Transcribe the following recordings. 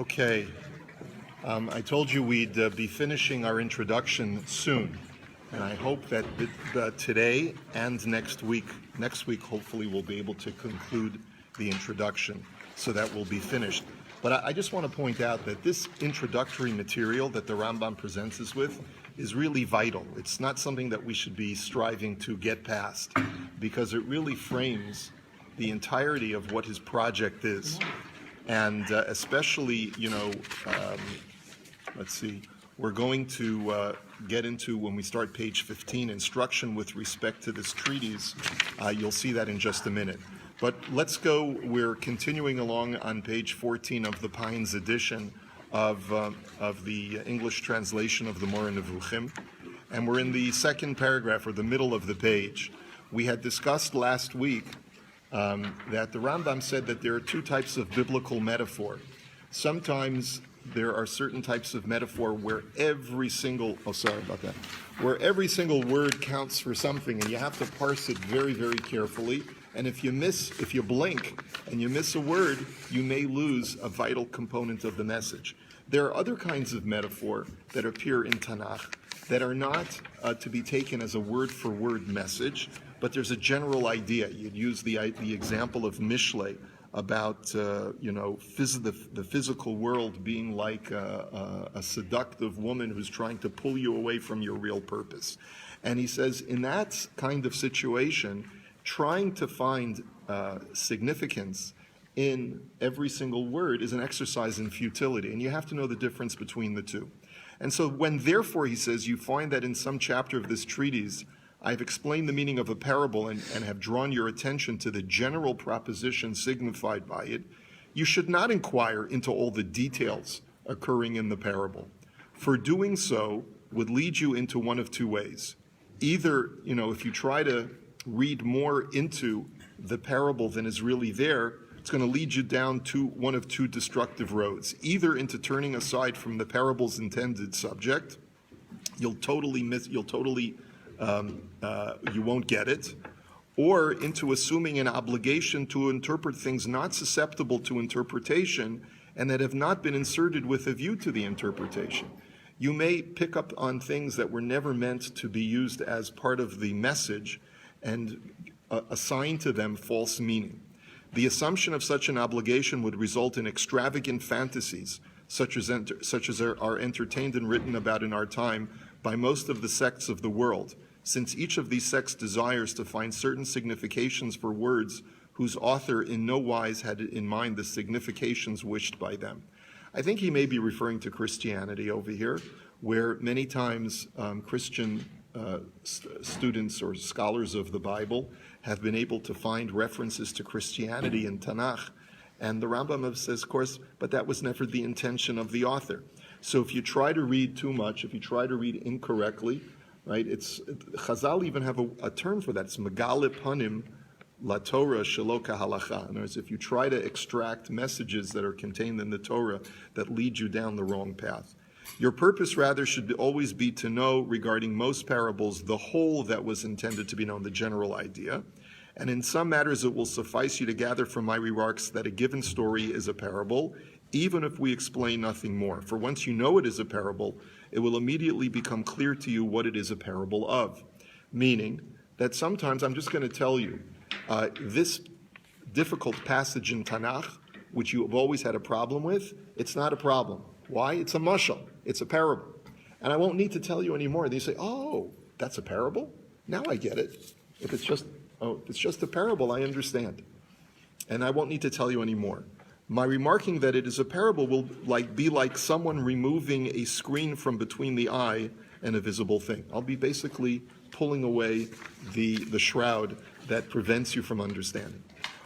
Okay, I told you we'd be finishing our introduction soon, and I hope that today and next week hopefully we'll be able to conclude the introduction so that we'll be finished. But I just want to point out that this introductory material that the Rambam presents us with is really vital. It's not something that we should be striving to get past, because it really frames the entirety of what his project is. And especially, let's see, we're going to get into, when we start page 15, instruction with respect to this treatise. You'll see that in just a minute. But let's go, we're continuing along on page 14 of the Pines edition of the English translation of the Moreh Nevukhim. And we're in the second paragraph, or the middle of the page. We had discussed last week that the Rambam said that there are two types of biblical metaphor. Sometimes there are certain types of metaphor where every single word counts for something, and you have to parse it very, very carefully. And if you blink and you miss a word, you may lose a vital component of the message. There are other kinds of metaphor that appear in Tanakh that are not to be taken as a word-for-word message, but there's a general idea. You'd use the example of Mishlei about the physical world being like a seductive woman who's trying to pull you away from your real purpose. And he says, in that kind of situation, trying to find significance in every single word is an exercise in futility, and you have to know the difference between the two. And so when, therefore, he says, you find that in some chapter of this treatise, I've explained the meaning of a parable and have drawn your attention to the general proposition signified by it, you should not inquire into all the details occurring in the parable. For doing so would lead you into one of two ways. Either, if you try to read more into the parable than is really there, it's going to lead you down to one of two destructive roads. Either into turning aside from the parable's intended subject, you won't get it, or into assuming an obligation to interpret things not susceptible to interpretation and that have not been inserted with a view to the interpretation. You may pick up on things that were never meant to be used as part of the message and assign to them false meaning. The assumption of such an obligation would result in extravagant fantasies, such as are entertained and written about in our time by most of the sects of the world, since each of these sects desires to find certain significations for words whose author in no wise had in mind the significations wished by them. I think he may be referring to Christianity over here, where many times Christian students or scholars of the Bible have been able to find references to Christianity in Tanakh. And the Rambam says, of course, but that was never the intention of the author. So if you try to read too much, if you try to read incorrectly, right, Chazal even have a term for that. It's megale panim la Torah shelo kahalacha. In other words, if you try to extract messages that are contained in the Torah that lead you down the wrong path. Your purpose, rather, should always be to know, regarding most parables, the whole that was intended to be known, the general idea. And in some matters, it will suffice you to gather from my remarks that a given story is a parable, even if we explain nothing more. For once you know it is a parable, it will immediately become clear to you what it is a parable of. Meaning that sometimes, I'm just going to tell you, this difficult passage in Tanakh, which you have always had a problem with, it's not a problem. Why? It's a mashal. It's a parable. And I won't need to tell you anymore. They say, oh, that's a parable? Now I get it. If it's just a parable, I understand. And I won't need to tell you anymore. My remarking that it is a parable will be like someone removing a screen from between the eye and a visible thing. I'll be basically pulling away the shroud that prevents you from understanding.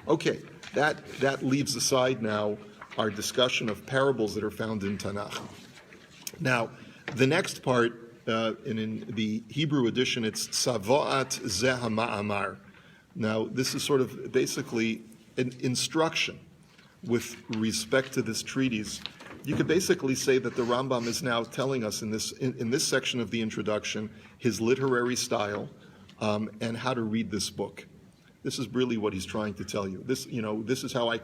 Okay, that leaves aside now our discussion of parables that are found in Tanakh. Now, the next part, in the Hebrew edition, it's Savoat Zeh HaMa'amar. Now, this is sort of basically an instruction with respect to this treatise. You could basically say that the Rambam is now telling us in this section of the introduction his literary style and how to read this book. This is really what he's trying to tell you. This is how I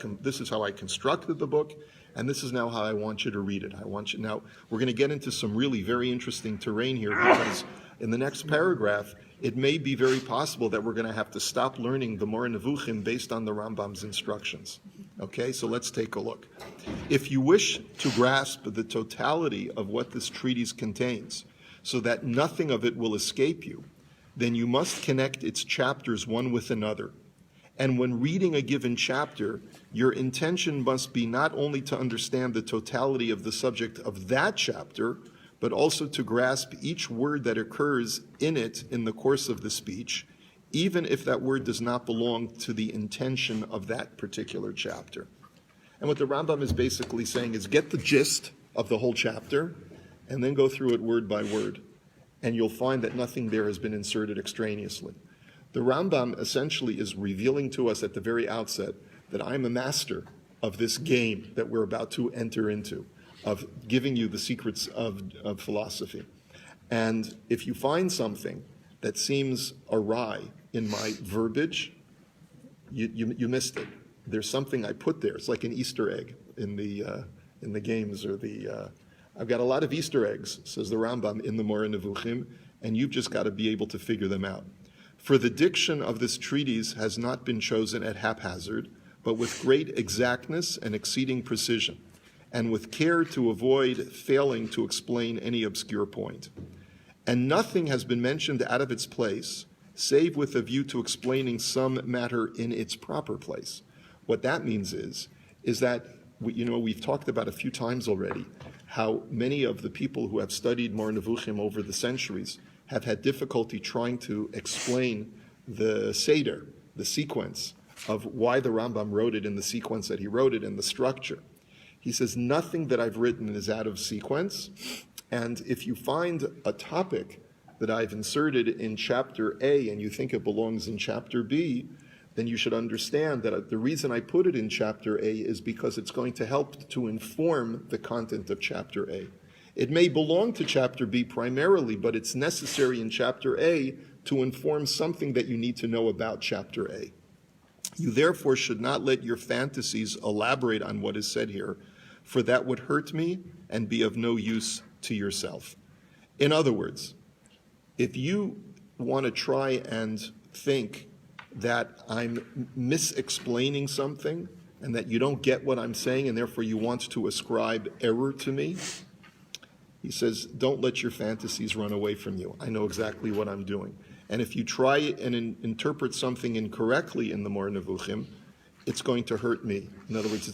constructed the book, And this is now how I want you to read it. Now, we're going to get into some really very interesting terrain here, because in the next paragraph, it may be very possible that we're going to have to stop learning the Moreh Nevukhim based on the Rambam's instructions. Okay, so let's take a look. If you wish to grasp the totality of what this treatise contains, so that nothing of it will escape you, then you must connect its chapters one with another. And when reading a given chapter, your intention must be not only to understand the totality of the subject of that chapter, but also to grasp each word that occurs in it in the course of the speech, even if that word does not belong to the intention of that particular chapter. And what the Rambam is basically saying is get the gist of the whole chapter and then go through it word by word, and you'll find that nothing there has been inserted extraneously. The Rambam essentially is revealing to us at the very outset that I'm a master of this game that we're about to enter into, of giving you the secrets of philosophy. And if you find something that seems awry in my verbiage, you missed it. There's something I put there. It's like an Easter egg in the games, or I've got a lot of Easter eggs, says the Rambam, in the Moreh Nevukhim, and you've just got to be able to figure them out. For the diction of this treatise has not been chosen at haphazard, but with great exactness and exceeding precision, and with care to avoid failing to explain any obscure point. And nothing has been mentioned out of its place, save with a view to explaining some matter in its proper place. What that means is that, we've talked about a few times already how many of the people who have studied Moreh Nevukhim over the centuries have had difficulty trying to explain the Seder, the sequence of why the Rambam wrote it in the sequence that he wrote it, and the structure. He says, nothing that I've written is out of sequence, and if you find a topic that I've inserted in chapter A and you think it belongs in chapter B, then you should understand that the reason I put it in chapter A is because it's going to help to inform the content of chapter A. It may belong to chapter B primarily, but it's necessary in chapter A to inform something that you need to know about chapter A. You therefore should not let your fantasies elaborate on what is said here, for that would hurt me and be of no use to yourself. In other words, if you want to try and think that I'm mis-explaining something and that you don't get what I'm saying and therefore you want to ascribe error to me, he says, don't let your fantasies run away from you. I know exactly what I'm doing. And if you try and interpret something incorrectly in the Moreh Nevukhim, it's going to hurt me. In other words,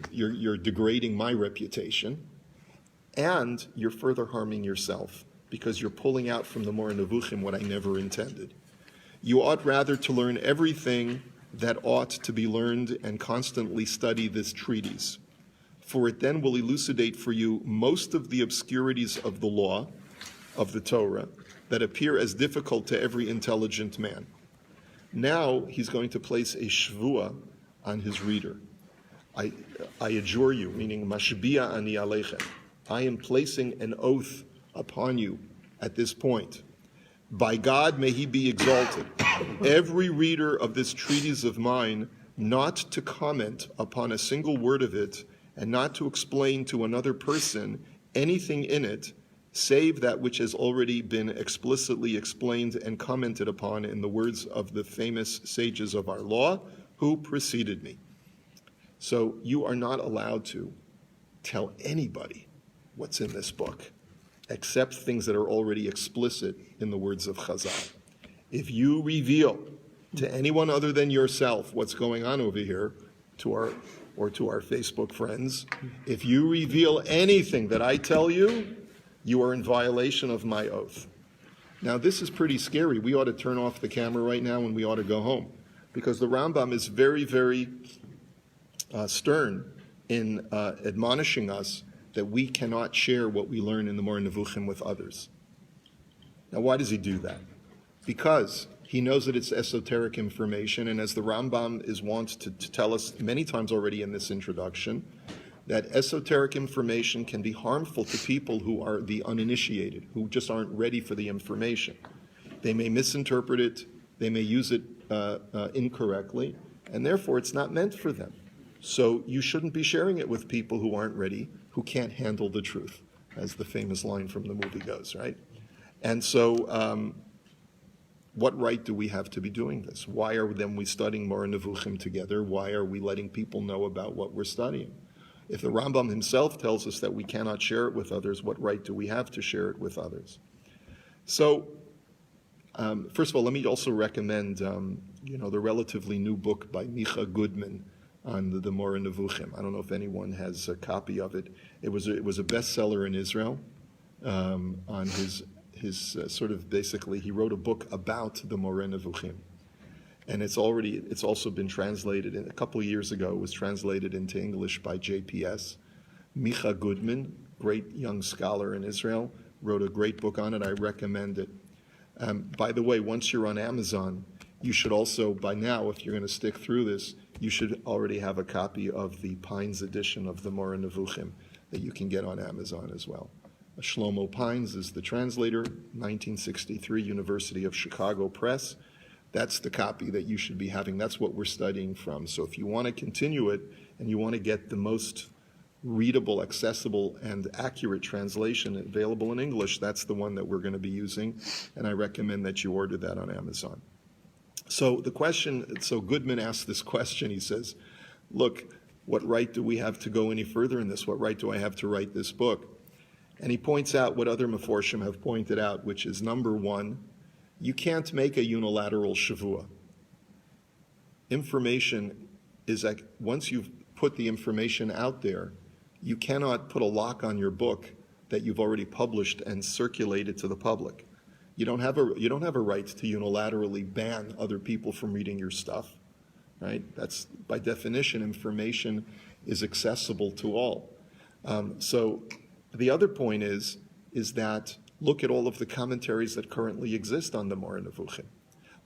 you're degrading my reputation, and you're further harming yourself because you're pulling out from the Moreh Nevukhim what I never intended. You ought rather to learn everything that ought to be learned and constantly study this treatise, for it then will elucidate for you most of the obscurities of the law, of the Torah, that appear as difficult to every intelligent man. Now he's going to place a shvua on his reader. I adjure you, meaning mashbiya ani aleichem. I am placing an oath upon you at this point. By God may he be exalted. Every reader of this treatise of mine not to comment upon a single word of it, and not to explain to another person anything in it, save that which has already been explicitly explained and commented upon in the words of the famous sages of our law, who preceded me. So you are not allowed to tell anybody what's in this book, except things that are already explicit in the words of Chazal. If you reveal to anyone other than yourself what's going on over here, to our Facebook friends, if you reveal anything that I tell you, you are in violation of my oath. Now, this is pretty scary. We ought to turn off the camera right now and we ought to go home, because the Rambam is very, very stern in admonishing us that we cannot share what we learn in the Moreh Nevukhim with others. Now, why does he do that? Because he knows that it's esoteric information, and as the Rambam is wont to tell us many times already in this introduction, that esoteric information can be harmful to people who are the uninitiated, who just aren't ready for the information. They may misinterpret it, they may use it incorrectly, and therefore it's not meant for them. So you shouldn't be sharing it with people who aren't ready, who can't handle the truth, as the famous line from the movie goes, right? And so what right do we have to be doing this? Why are then we studying Moreh Nevukhim together? Why are we letting people know about what we're studying? If the Rambam himself tells us that we cannot share it with others, what right do we have to share it with others? So, first of all, let me also recommend, the relatively new book by Micha Goodman on the Moreh Nevukhim. I don't know if anyone has a copy of it. It was a bestseller in Israel on his sort of basically, he wrote a book about the Moreh Nevukhim. And it's also been translated, a couple of years ago, it was translated into English by JPS. Micha Goodman, great young scholar in Israel, wrote a great book on it. I recommend it. By the way, once you're on Amazon, you should also, by now, if you're going to stick through this, you should already have a copy of the Pines edition of the Moreh Nevukhim that you can get on Amazon as well. Shlomo Pines is the translator, 1963, University of Chicago Press. That's the copy that you should be having. That's what we're studying from. So if you want to continue it and you want to get the most readable, accessible, and accurate translation available in English, that's the one that we're going to be using, and I recommend that you order that on Amazon. So Goodman asked this question. He says, look, what right do we have to go any further in this? What right do I have to write this book? And he points out what other Meforshim have pointed out, which is, number one, you can't make a unilateral shavua. Information is like, once you've put the information out there, you cannot put a lock on your book that you've already published and circulated to the public. You don't have a right to unilaterally ban other people from reading your stuff, right? That's, by definition, information is accessible to all. So the other point is that look at all of the commentaries that currently exist on the Moreh Nevukhim.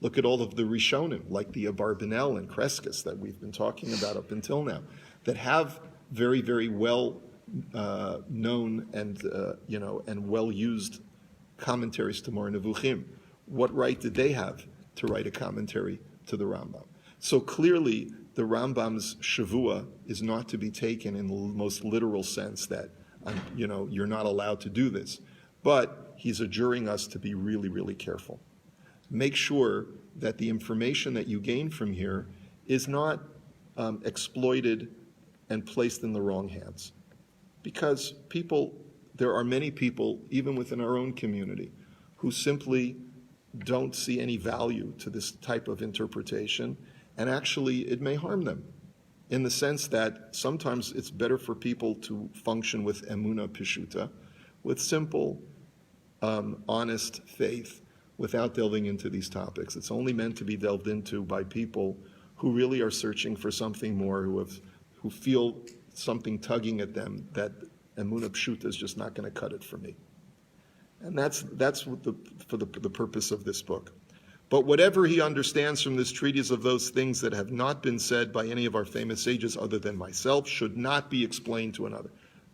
Look at all of the Rishonim, like the Abarbanel and Kreskes that we've been talking about up until now, that have very, very well known and well used commentaries to Moreh Nevukhim. What right did they have to write a commentary to the Rambam? So clearly, the Rambam's shavua is not to be taken in the most literal sense that you're not allowed to do this. But he's adjuring us to be really, really careful. Make sure that the information that you gain from here is not exploited and placed in the wrong hands. Because there are many people, even within our own community, who simply don't see any value to this type of interpretation, and actually it may harm them, in the sense that sometimes it's better for people to function with emuna pishuta, with simple, honest faith, without delving into these topics. It's only meant to be delved into by people who really are searching for something more, who feel something tugging at them, that emuna pshuta is just not going to cut it for me. And that's for the purpose of this book. But whatever he understands from this treatise of those things that have not been said by any of our famous sages other than myself should not be explained to another.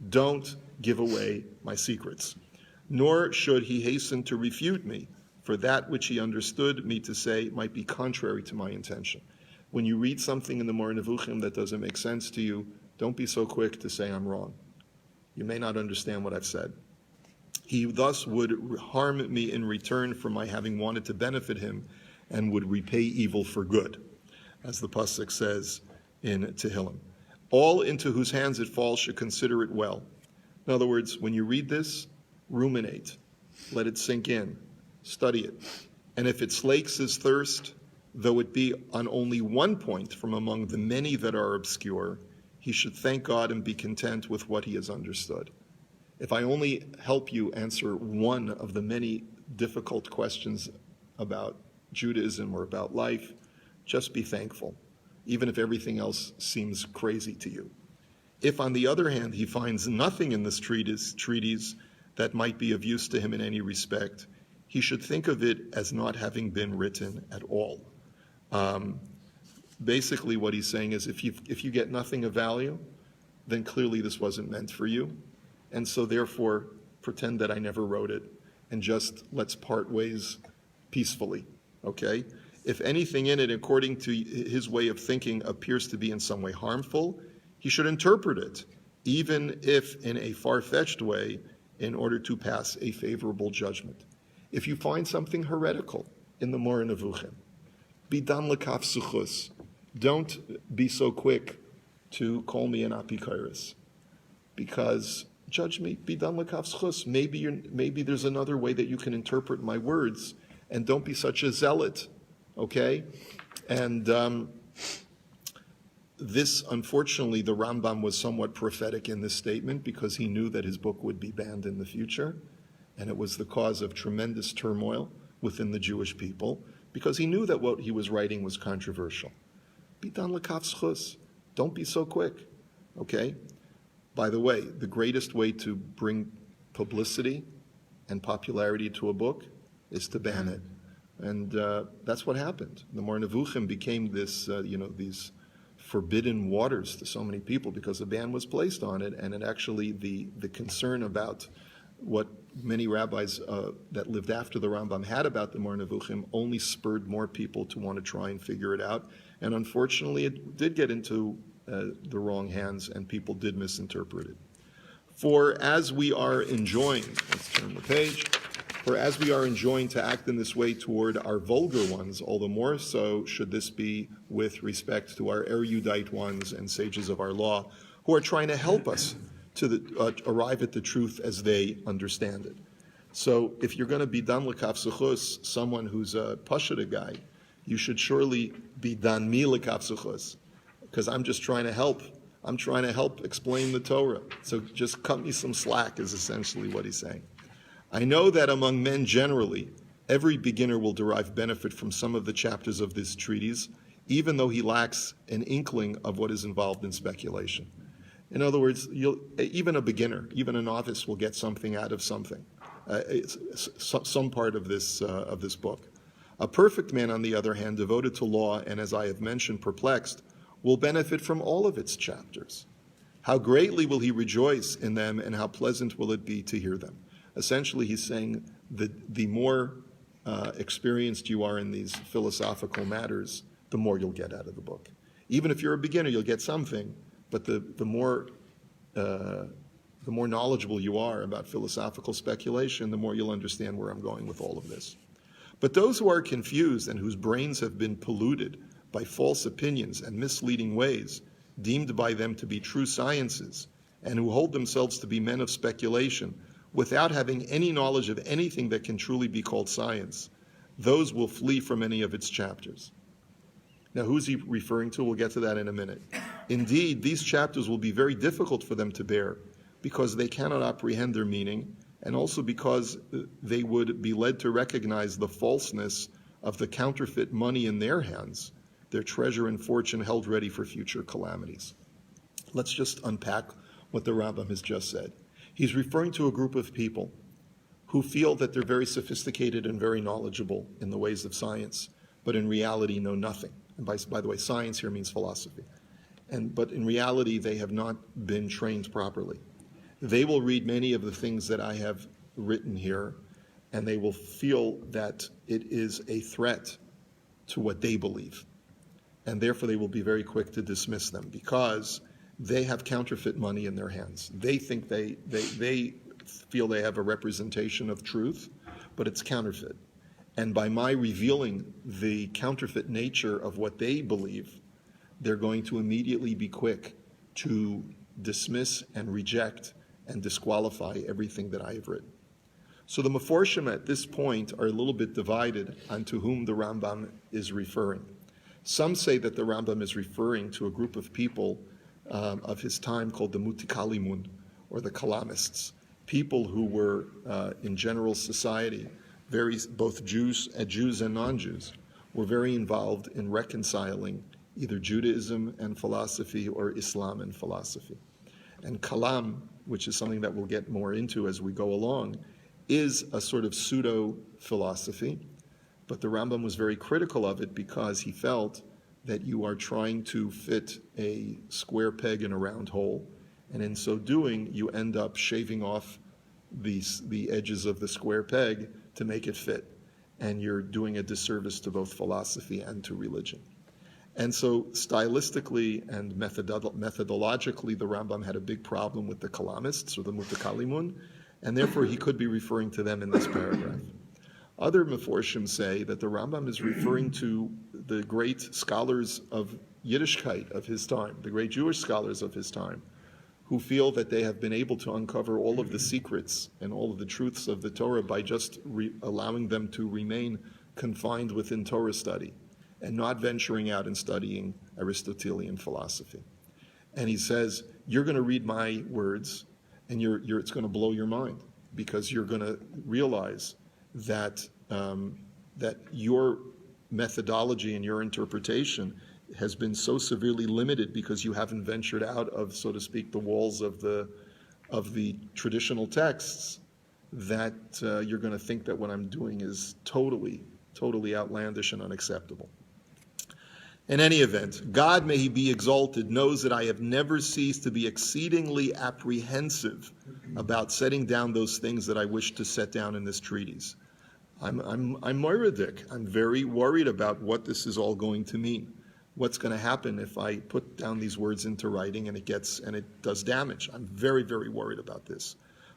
Don't give away my secrets. Nor should he hasten to refute me, for that which he understood me to say might be contrary to my intention. When you read something in the Moreh Nevukhim that doesn't make sense to you, don't be so quick to say I'm wrong. You may not understand what I've said. He thus would harm me in return for my having wanted to benefit him, and would repay evil for good, as the pasuk says in Tehillim. All into whose hands it falls should consider it well. In other words, when you read this, ruminate, let it sink in, study it. And if it slakes his thirst, though it be on only one point from among the many that are obscure, he should thank God and be content with what he has understood. If I only help you answer one of the many difficult questions about Judaism or about life, just be thankful, even if everything else seems crazy to you. If, on the other hand, he finds nothing in this treatise that might be of use to him in any respect, he should think of it as not having been written at all. Basically, what he's saying is if you get nothing of value, then clearly this wasn't meant for you. And so therefore, pretend that I never wrote it, and just let's part ways peacefully, okay? If anything in it, according to his way of thinking, appears to be in some way harmful, He should interpret it, even if in a far-fetched way, in order to pass a favorable judgment. If you find something heretical in the Moreh Nevukhim, be dan lekaf suchus. Don't be so quick to call me an apikairis, because judge me, be dan lekaf suchus. Maybe there's another way that you can interpret my words, and don't be such a zealot, okay? And this, unfortunately, the Rambam was somewhat prophetic in this statement because he knew that his book would be banned in the future, and it was the cause of tremendous turmoil within the Jewish people because he knew that what he was writing was controversial. Bitan lekaf zchus. Don't be so quick, okay? By the way, the greatest way to bring publicity and popularity to a book is to ban it, and that's what happened. The Moreh Nevukhim became this, these forbidden waters to so many people because a ban was placed on it, and it actually, the concern about what many rabbis that lived after the Rambam had about the Moreh Nevukhim only spurred more people to want to try and figure it out, and unfortunately it did get into the wrong hands and people did misinterpret it. For as we are enjoying, let's turn the page, for as we are enjoying to act in this way toward our vulgar ones, all the more so should this be with respect to our erudite ones and sages of our law, who are trying to help us to arrive at the truth as they understand it. So if you're going to be dan lekaf suchus, someone who's a pashut guy, you should surely be dan mi lekaf suchus, because I'm just trying to help. I'm trying to help explain the Torah. So just cut me some slack is essentially what he's saying. I know that among men generally, every beginner will derive benefit from some of the chapters of this treatise, even though he lacks an inkling of what is involved in speculation. In other words, even a beginner, even a novice will get something out of something, some part of this book. A perfect man, on the other hand, devoted to law and, as I have mentioned, perplexed, will benefit from all of its chapters. How greatly will he rejoice in them, and how pleasant will it be to hear them? Essentially, he's saying that the more experienced you are in these philosophical matters, the more you'll get out of the book. Even if you're a beginner, you'll get something, but the more knowledgeable you are about philosophical speculation, the more you'll understand where I'm going with all of this. But those who are confused and whose brains have been polluted by false opinions and misleading ways, deemed by them to be true sciences, and who hold themselves to be men of speculation, without having any knowledge of anything that can truly be called science, those will flee from any of its chapters. Now, who's he referring to? We'll get to that in a minute. Indeed, these chapters will be very difficult for them to bear because they cannot apprehend their meaning, and also because they would be led to recognize the falseness of the counterfeit money in their hands, their treasure and fortune held ready for future calamities. Let's just unpack what the Rambam has just said. He's referring to a group of people who feel that they're very sophisticated and very knowledgeable in the ways of science, but in reality know nothing. And by the way, science here means philosophy. But in reality, they have not been trained properly. They will read many of the things that I have written here, and they will feel that it is a threat to what they believe. And therefore, they will be very quick to dismiss them because they have counterfeit money in their hands. They think they feel they have a representation of truth, but it's counterfeit. And by my revealing the counterfeit nature of what they believe, they're going to immediately be quick to dismiss and reject and disqualify everything that I have written. So the Meforshim at this point are a little bit divided on to whom the Rambam is referring. Some say that the Rambam is referring to a group of people of his time called the Mutikalimun, or the Kalamists, people who were in general society, both Jews and non-Jews, were very involved in reconciling either Judaism and philosophy or Islam and philosophy. And Kalam, which is something that we'll get more into as we go along, is a sort of pseudo-philosophy, but the Rambam was very critical of it because he felt that you are trying to fit a square peg in a round hole, and in so doing, you end up shaving off the edges of the square peg to make it fit, and you're doing a disservice to both philosophy and to religion. And so stylistically and methodologically, the Rambam had a big problem with the Kalamists, or the Mutakalimun, and therefore he could be referring to them in this paragraph. Other Meforshim say that the Rambam is referring to the great scholars of Yiddishkeit of his time, the great Jewish scholars of his time, who feel that they have been able to uncover all of the secrets and all of the truths of the Torah by just allowing them to remain confined within Torah study and not venturing out and studying Aristotelian philosophy. And he says, you're going to read my words, and it's going to blow your mind, because you're going to realize that that your methodology and your interpretation has been so severely limited because you haven't ventured out of, so to speak, the walls of the traditional texts, that you're going to think that what I'm doing is totally outlandish and unacceptable. In any event, God, may he be exalted, knows that I have never ceased to be exceedingly apprehensive about setting down those things that I wish to set down in this treatise. I'm moiridik. I'm very worried about what this is all going to mean. What's going to happen if I put down these words into writing and it does damage. I'm very, very worried about this.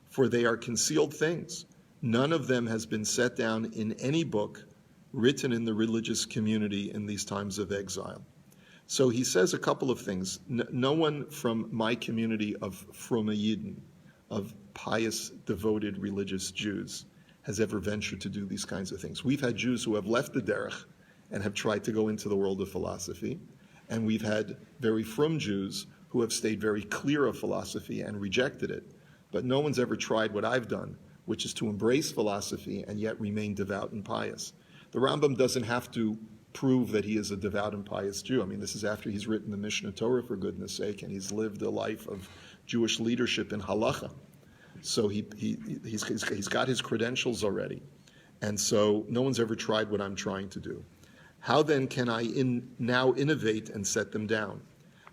For they are concealed things. None of them has been set down in any book written in the religious community in these times of exile. So he says a couple of things. No one from my community of Froma Yidden, of pious, devoted, religious Jews, has ever ventured to do these kinds of things. We've had Jews who have left the derech and have tried to go into the world of philosophy, and we've had very frum Jews who have stayed very clear of philosophy and rejected it. But no one's ever tried what I've done, which is to embrace philosophy and yet remain devout and pious. The Rambam doesn't have to prove that he is a devout and pious Jew. I mean, this is after he's written the Mishnah Torah, for goodness sake, and he's lived a life of Jewish leadership in halacha. So he's got his credentials already. And so no one's ever tried what I'm trying to do. How then can I now innovate and set them down?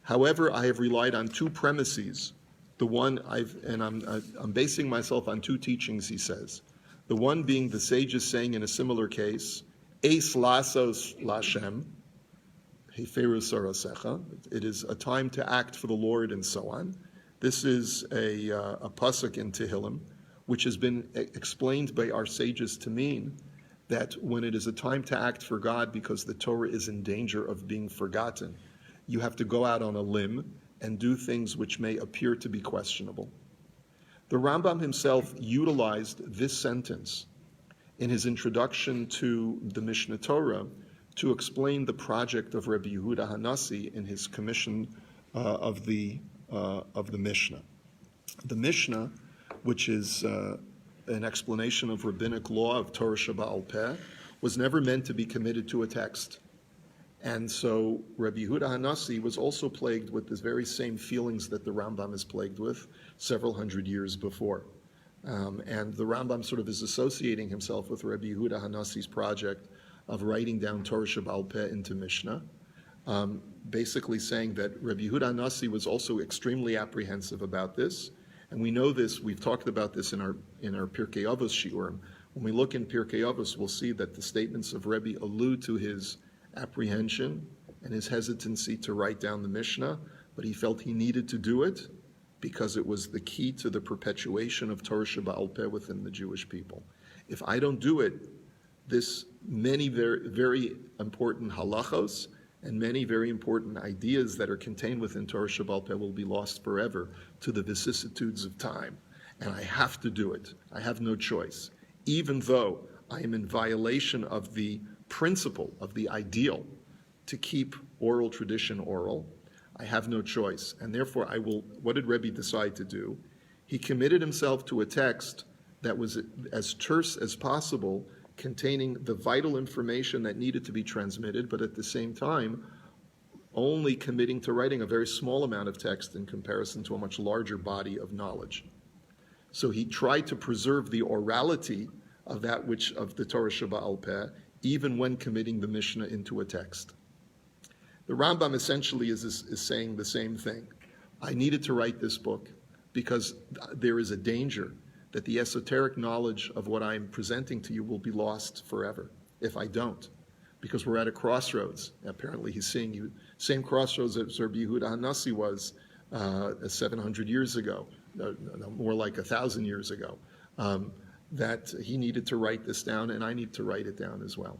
However, I have relied on two premises. The one I'm basing myself on two teachings, he says. The one being the sages saying in a similar case, Eis lasos lashem, heferu sarasecha. It is a time to act for the Lord, and so on. This is a pasuk in Tehillim, which has been explained by our sages to mean that when it is a time to act for God because the Torah is in danger of being forgotten, you have to go out on a limb and do things which may appear to be questionable. The Rambam himself utilized this sentence in his introduction to the Mishnah Torah to explain the project of Rabbi Yehuda Hanassi in his commission of the Mishnah. The Mishnah, which is an explanation of rabbinic law of Torah Sheba'al Peh, was never meant to be committed to a text. And so Rabbi Yehuda Hanassi was also plagued with the very same feelings that the Rambam is plagued with several hundred years before. And the Rambam sort of is associating himself with Rabbi Yehuda Hanassi's project of writing down Torah Sheba'al Peh into Mishnah, basically saying that Rabbi Yehuda Hanassi was also extremely apprehensive about this. And we know this, we've talked about this in our Pirkei Avos shiurim. When we look in Pirkei Avos, we'll see that the statements of Rebbe allude to his apprehension and his hesitancy to write down the Mishnah, but he felt he needed to do it because it was the key to the perpetuation of Torah Sheba'al Peh within the Jewish people. If I don't do it, this many very, very important halachos and many very important ideas that are contained within Torah Sheba'al Peh will be lost forever to the vicissitudes of time. And I have to do it. I have no choice. Even though I am in violation of the principle, of the ideal, to keep oral tradition oral, I have no choice. And therefore I will, what did Rebbe decide to do? He committed himself to a text that was as terse as possible, containing the vital information that needed to be transmitted, but at the same time, only committing to writing a very small amount of text in comparison to a much larger body of knowledge. So he tried to preserve the orality of that which of the Torah Sheba'al Peh, even when committing the Mishnah into a text. The Rambam essentially is saying the same thing. I needed to write this book because there is a danger that the esoteric knowledge of what I'm presenting to you will be lost forever if I don't. because we're at a crossroads. Apparently he's seeing you, same crossroads as Rabbi Yehuda Hanassi was 700 years ago, more like 1,000 years ago, that he needed to write this down, and I need to write it down as well.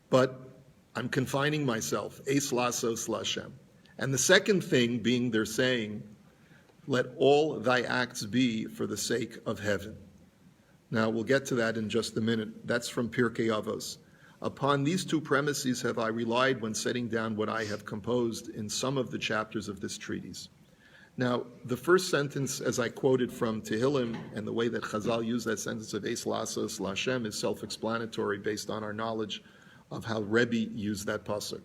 But I'm confining myself, Eis Lasos Lashem. And the second thing being they're saying, let all thy acts be for the sake of heaven. Now, we'll get to that in just a minute. That's from Pirkei Avos. Upon these two premises have I relied when setting down what I have composed in some of the chapters of this treatise. Now, the first sentence, as I quoted from Tehillim, and the way that Chazal used that sentence of Eis Lasos Lashem is self-explanatory based on our knowledge of how Rebbe used that pasuk.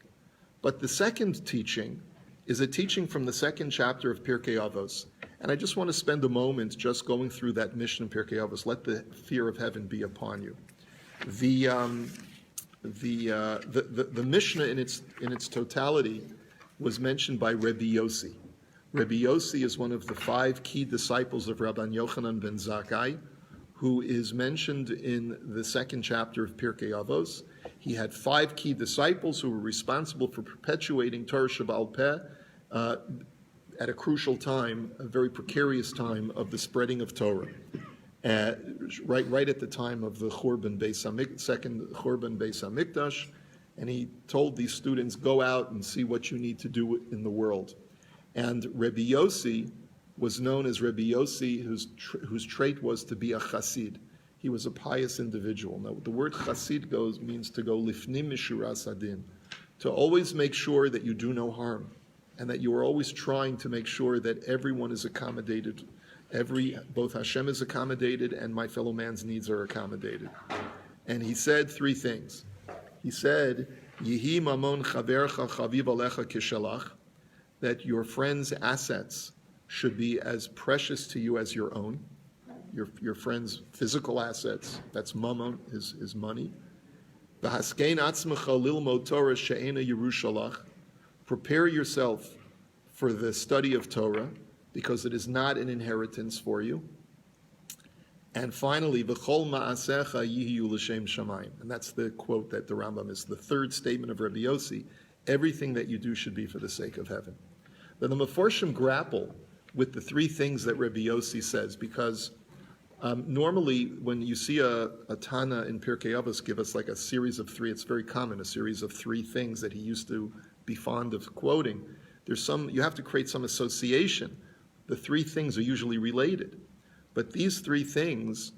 But the second teaching is a teaching from the second chapter of Pirkei Avos. And I just want to spend a moment just going through that mission in Pirkei Avos. Let the fear of heaven be upon you. The Mishnah in its totality was mentioned by Rebbe Yossi. Rebbe Yossi is one of the 5 key disciples of Rabban Yochanan ben Zakkai, who is mentioned in the second chapter of Pirkei Avos. He had 5 key disciples who were responsible for perpetuating Torah Shebaal Peh at a crucial time, a very precarious time of the spreading of Torah. Right at the time of the second Churban Beis Hamikdash, and he told these students, go out and see what you need to do in the world. And Rebbe Yossi was known as Rebbe Yossi, whose trait was to be a chassid. He was a pious individual. Now, the word chassid means to go lifnim mishuras adin, to always make sure that you do no harm, and that you are always trying to make sure that everyone is accommodated. Both Hashem is accommodated and my fellow man's needs are accommodated. And he said 3 things. He said, Yehi mamon chavercha chaviv alecha kishalach, that your friend's assets should be as precious to you as your own. Your friend's physical assets, that's mammon, his money. V'haskein atzmecha lilmod Torah she'ena yerushalach. Prepare yourself for the study of Torah, because it is not an inheritance for you. And finally, v'chol ma'asecha yihiyu l'shem shamayim. And that's the quote that the Rambam is the third statement of Rebbe Yossi. Everything that you do should be for the sake of heaven. Then the Meforshim grapple with the 3 things that Rebbe Yossi says, because normally when you see a Tana in Pirkei Avos give us like a series of 3, it's very common, a series of 3 things that he used to be fond of quoting. You have to create some association. The 3 things are usually related, but these 3 things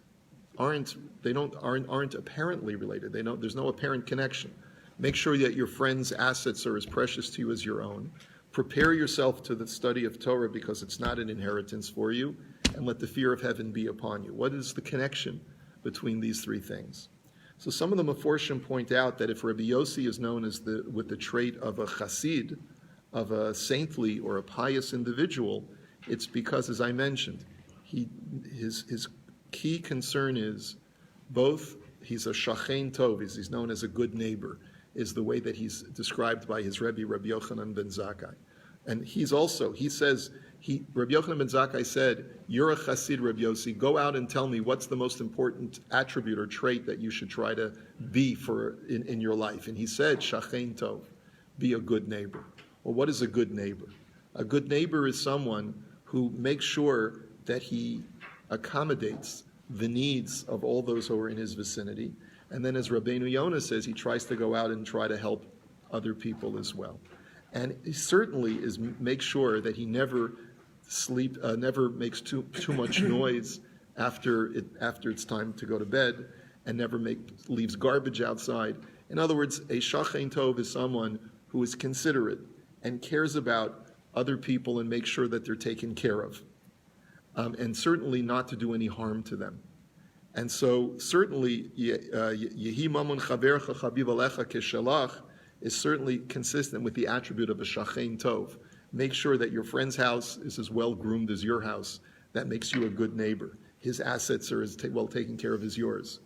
aren't apparently related. There's no apparent connection. Make sure that your friend's assets are as precious to you as your own. Prepare yourself to the study of Torah, because it's not an inheritance for you, and let the fear of heaven be upon you. What is the connection between these 3 things? So some of the Meforshim point out that if Rabbi Yossi is known as with the trait of a chassid, of a saintly or a pious individual, it's because, as I mentioned, his key concern is both he's a shachen tov, he's known as a good neighbor, is the way that he's described by his Rebbe, Rabbi Yochanan ben Zakkai. And Rabbi Yochanan ben Zakkai said, you're a chassid, Rabbi Yossi, go out and tell me what's the most important attribute or trait that you should try to be in your life. And he said, shachen tov, be a good neighbor. Well, what is a good neighbor? A good neighbor is someone who makes sure that he accommodates the needs of all those who are in his vicinity. And then, as Rabbeinu Yonah says, he tries to go out and try to help other people as well. And he certainly makes sure that he never makes too much noise after it's time to go to bed, and never leaves garbage outside. In other words, a shachen tov is someone who is considerate and cares about other people and makes sure that they're taken care of, and certainly not to do any harm to them. And so certainly, Yehi mamun chavercha chaviv alecha keshalach is certainly consistent with the attribute of a shachen tov. Make sure that your friend's house is as well groomed as your house. That makes you a good neighbor. His assets are as well taken care of as yours.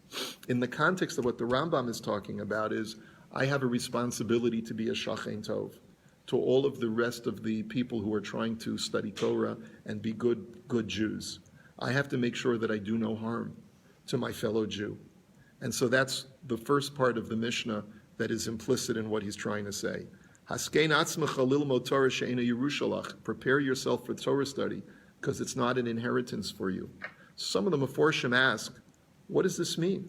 In the context of what the Rambam is talking about is, I have a responsibility to be a shachen tov to all of the rest of the people who are trying to study Torah and be good Jews. I have to make sure that I do no harm to my fellow Jew. And so that's the first part of the Mishnah that is implicit in what he's trying to say. Haskein atzmecha lilmod Torah she'eina yerushalach. Prepare yourself for Torah study, because it's not an inheritance for you. Some of the Meforshim ask, what does this mean?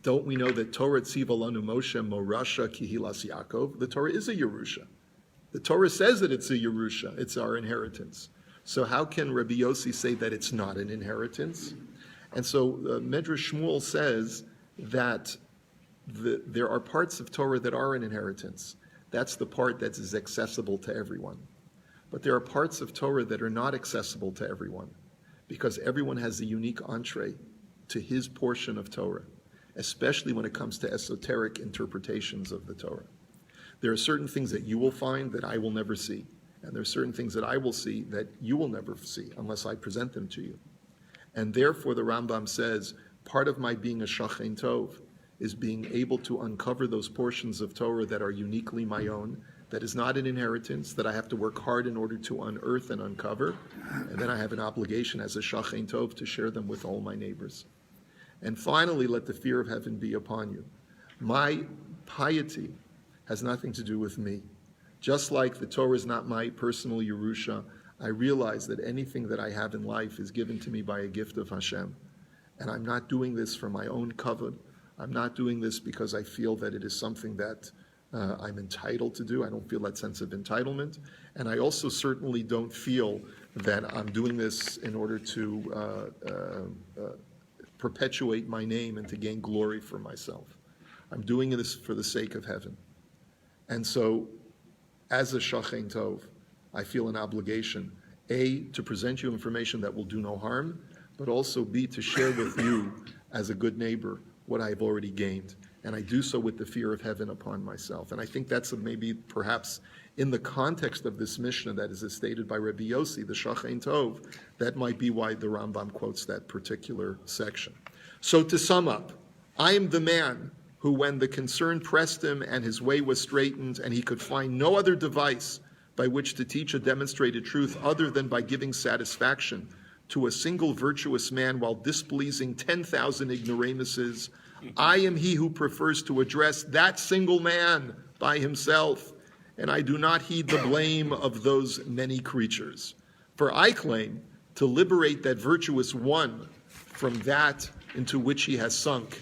Don't we know that Torah tziva lanu Moshe morasha kihilas Yaakov? The Torah is a Yerusha. The Torah says that it's a Yerusha. It's our inheritance. So how can Rabbi Yossi say that it's not an inheritance? And so Medrash Shmuel says that there are parts of Torah that are an inheritance. That's the part that is accessible to everyone. But there are parts of Torah that are not accessible to everyone, because everyone has a unique entree to his portion of Torah, especially when it comes to esoteric interpretations of the Torah. There are certain things that you will find that I will never see, and there are certain things that I will see that you will never see unless I present them to you. And therefore, the Rambam says, part of my being a shachein tov is being able to uncover those portions of Torah that are uniquely my own, that is not an inheritance, that I have to work hard in order to unearth and uncover, and then I have an obligation as a shachein tov to share them with all my neighbors. And finally, let the fear of heaven be upon you. My piety has nothing to do with me. Just like the Torah is not my personal Yerusha, I realize that anything that I have in life is given to me by a gift of Hashem. And I'm not doing this for my own kavod. I'm not doing this because I feel that it is something that I'm entitled to do. I don't feel that sense of entitlement. And I also certainly don't feel that I'm doing this in order to perpetuate my name and to gain glory for myself. I'm doing this for the sake of heaven. And so, as a shachein tov, I feel an obligation, A, to present you information that will do no harm, but also B, to share with you, as a good neighbor, what I've already gained. And I do so with the fear of heaven upon myself. And I think that's maybe, perhaps, in the context of this Mishnah that is stated by Rabbi Yossi, the shachein tov, that might be why the Rambam quotes that particular section. So to sum up, I am the man who, when the concern pressed him and his way was straightened and he could find no other device by which to teach a demonstrated truth other than by giving satisfaction to a single virtuous man while displeasing 10,000 ignoramuses, I am he who prefers to address that single man by himself, and I do not heed the blame of those many creatures. For I claim to liberate that virtuous one from that into which he has sunk,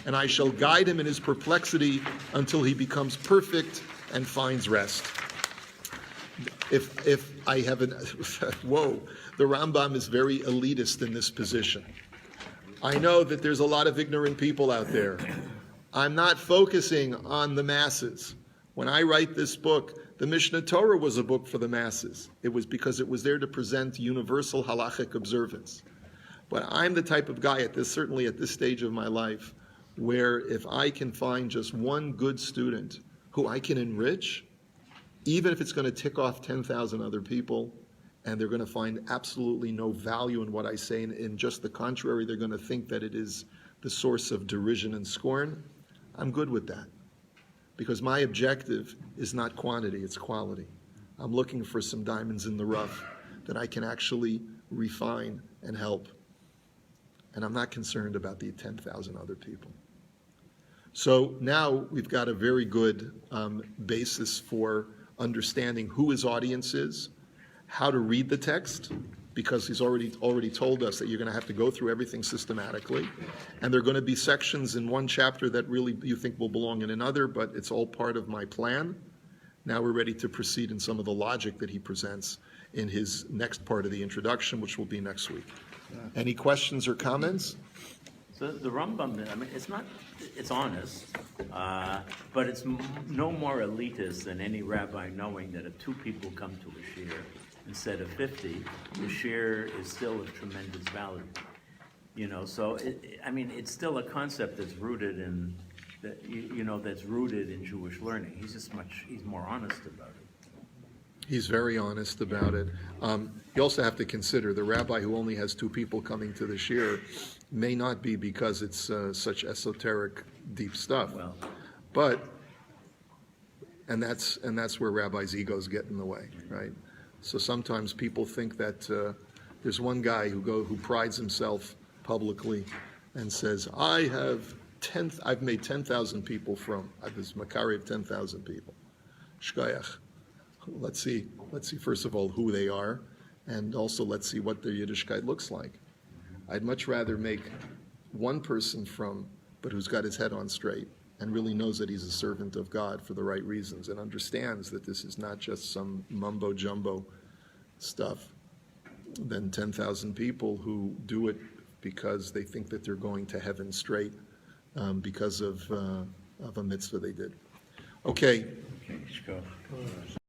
and I shall guide him in his perplexity until he becomes perfect and finds rest. If I have the Rambam is very elitist in this position. I know that there's a lot of ignorant people out there. I'm not focusing on the masses. When I write this book, the Mishnah Torah was a book for the masses. It was because it was there to present universal halachic observance. But I'm the type of guy certainly at this stage of my life, where if I can find just one good student who I can enrich, even if it's going to tick off 10,000 other people, and they're going to find absolutely no value in what I say, and in just the contrary, they're going to think that it is the source of derision and scorn, I'm good with that. Because my objective is not quantity, it's quality. I'm looking for some diamonds in the rough that I can actually refine and help. And I'm not concerned about the 10,000 other people. So now we've got a very good basis for understanding who his audience is, how to read the text, because he's already told us that you're going to have to go through everything systematically, and there are going to be sections in one chapter that really you think will belong in another, but it's all part of my plan. Now we're ready to proceed in some of the logic that he presents in his next part of the introduction, which will be next week. Any questions or comments? So the Rambam, I mean, it's honest, but it's no more elitist than any rabbi knowing that if 2 people come to a shiur instead of 50, the shiur is still of tremendous value. So it's still a concept that's rooted in, that's rooted in Jewish learning. He's more honest about it. He's very honest about it. You also have to consider the rabbi who only has 2 people coming to the shiur may not be because it's such esoteric, deep stuff. Well, but that's where rabbis' egos get in the way, right? So sometimes people think that there's one guy who prides himself publicly and says, "I have I've made 10,000 people from, I was Makari of 10,000 people. Shkoyach. Let's see first of all who they are, and also let's see what their Yiddishkeit looks like. I'd much rather make one person but who's got his head on straight and really knows that he's a servant of God for the right reasons and understands that this is not just some mumbo jumbo stuff, than 10,000 people who do it because they think that they're going to heaven straight because of a mitzvah they did. Okay. Okay, Shkoch.